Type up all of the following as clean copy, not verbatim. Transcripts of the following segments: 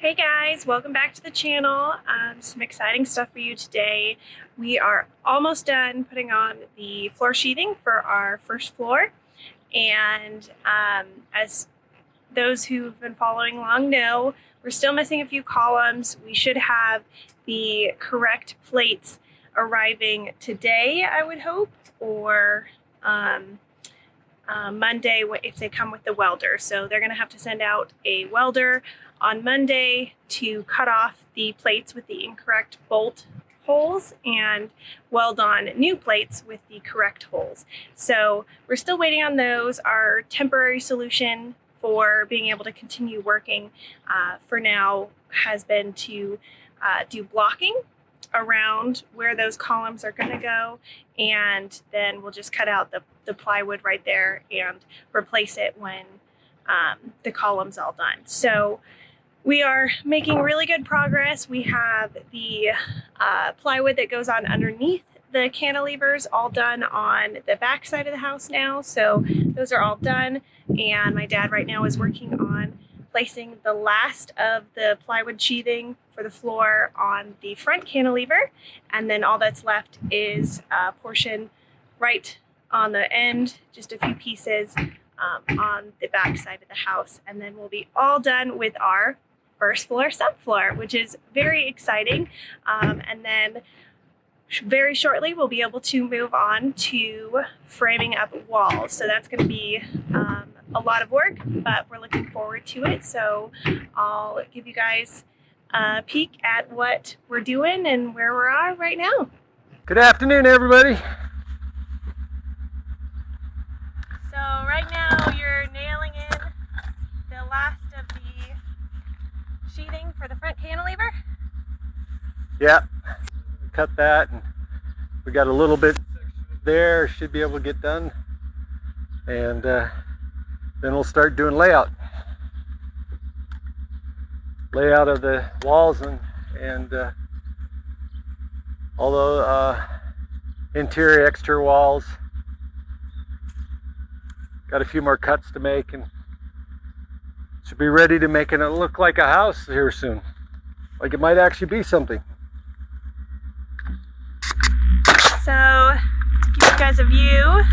Hey guys, welcome back to the channel. Some exciting stuff for you today. We are almost done putting on the floor sheathing for our first floor, and as those who've been following along know, we're still missing a few columns. We should have the correct plates arriving today, I would hope, or Monday if they come with the welder. So they're going to have to send out a welder on Monday to cut off the plates with the incorrect bolt holes and weld on new plates with the correct holes. So we're still waiting on those. Our temporary solution for being able to continue working for now has been to do blocking around where those columns are going to go, and then we'll just cut out the plywood right there and replace it when the column's all done. So we are making really good progress. We have the plywood that goes on underneath the cantilevers all done on the back side of the house now. So those are all done, and my dad right now is working on placing the last of the plywood sheathing for the floor on the front cantilever, and then all that's left is a portion right on the end, just a few pieces on the back side of the house, and then we'll be all done with our first floor subfloor, which is very exciting. And then very shortly we'll be able to move on to framing up walls. So that's going to be a lot of work, but we're looking forward to it. So I'll give you guys a peek at what we're doing and where we are right now. Good afternoon, everybody. So right now you're nailing in the last of the sheathing for the front cantilever. Yeah, cut that, and we got a little bit there, should be able to get done, and then we'll start doing layout of the walls and all the interior, exterior walls. Got a few more cuts to make, and should be ready to make it look like a house here soon. Like it might actually be something. So, to give you guys a view,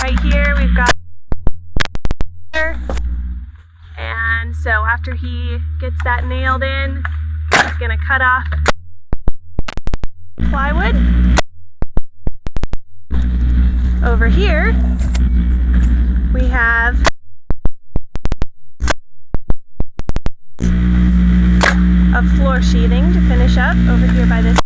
right here we've got, and so after he gets that nailed in, he's gonna cut off plywood. Over here, we have of floor sheathing to finish up over here by this,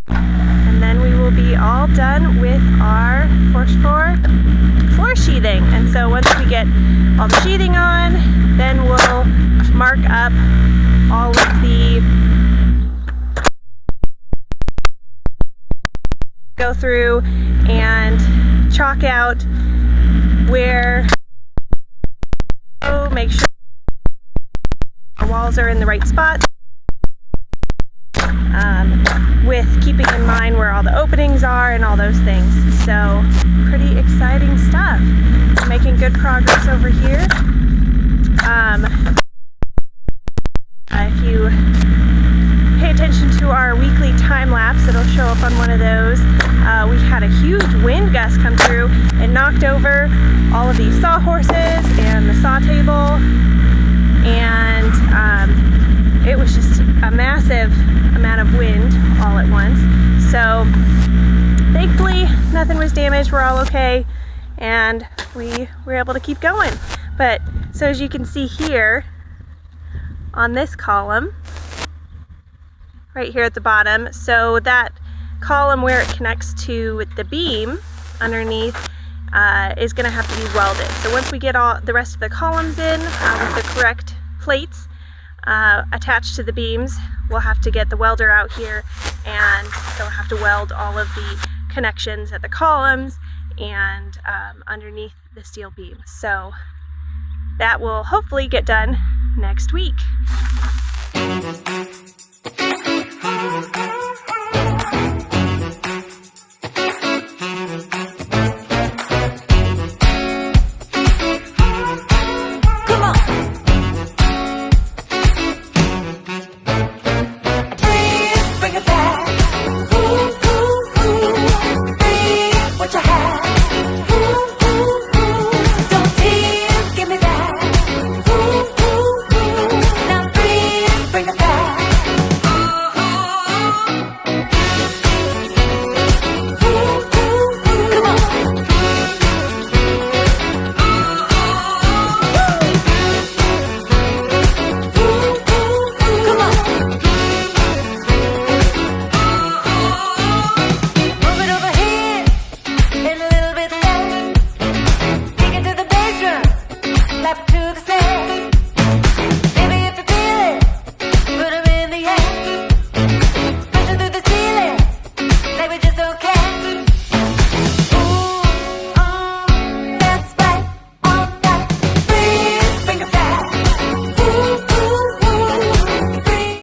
and then we will be all done with our first floor sheathing. And so once we get all the sheathing on, then we'll mark up all of the, go through and chalk out where, make sure our walls are in the right spot, with keeping in mind where all the openings are and all those things. So pretty exciting stuff. We're making good progress over here. If you pay attention to our weekly time lapse, it'll show up on one of those. We had a huge wind gust come through and knocked over all of these sawhorses and the saw table, and it was just a massive amount of wind all at once. So thankfully nothing was damaged, we're all okay, and we were able to keep going. But so as you can see here on this column right here at the bottom, so that column where it connects to the beam underneath is going to have to be welded. So once we get all the rest of the columns in with the correct plates attached to the beams, we'll have to get the welder out here, and they'll have to weld all of the connections at the columns and underneath the steel beams. So that will hopefully get done next week.